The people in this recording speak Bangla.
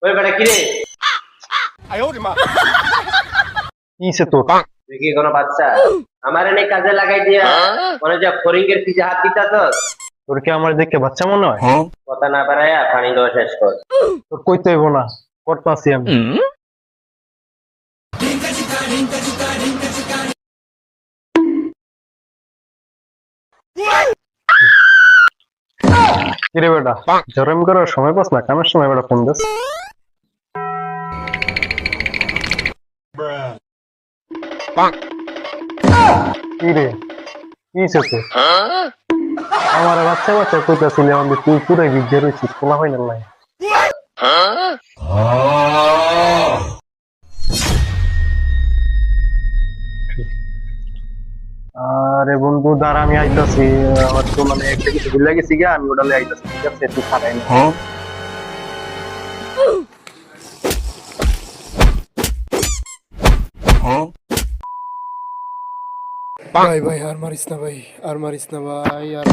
ওই বেটা কি রে? কিসে তোর? তুই কি কোনো বাচ্চা? আমার এনে কাজে লাগাই দিয়া মনে যা ফরিঙ্গের পিছে হাত দিতা তো। তোর কি আমার দেখে বাচ্চা মনে হয়? কথা না বাড়াইয়া পানি দেওয়া শেষ কর। তোর কইতে হইব না, করতাছি আমি। কিরে বেটা, জরম করার সময় পাস না, কামের সময় বেটা ফোন দিস। কিরে, কিসে তোর? আমার বাচ্চা বাচ্চা কইতাছিলি আমাদের, তুই পুরাই বিজ্ঞে রয়েছিস, খোলা হয় না লাই। আরে বন্ধু দাঁড়া, আমি আইতাছি। আমার তো মানে একটা কিছু ভুলে গেছি গা, আমি ওটালে আইতাছি, ঠিক আছে? তুই খারাই না। ভাই ভাই আর মারিস না ভাই, আর মারিস না ভাই, আর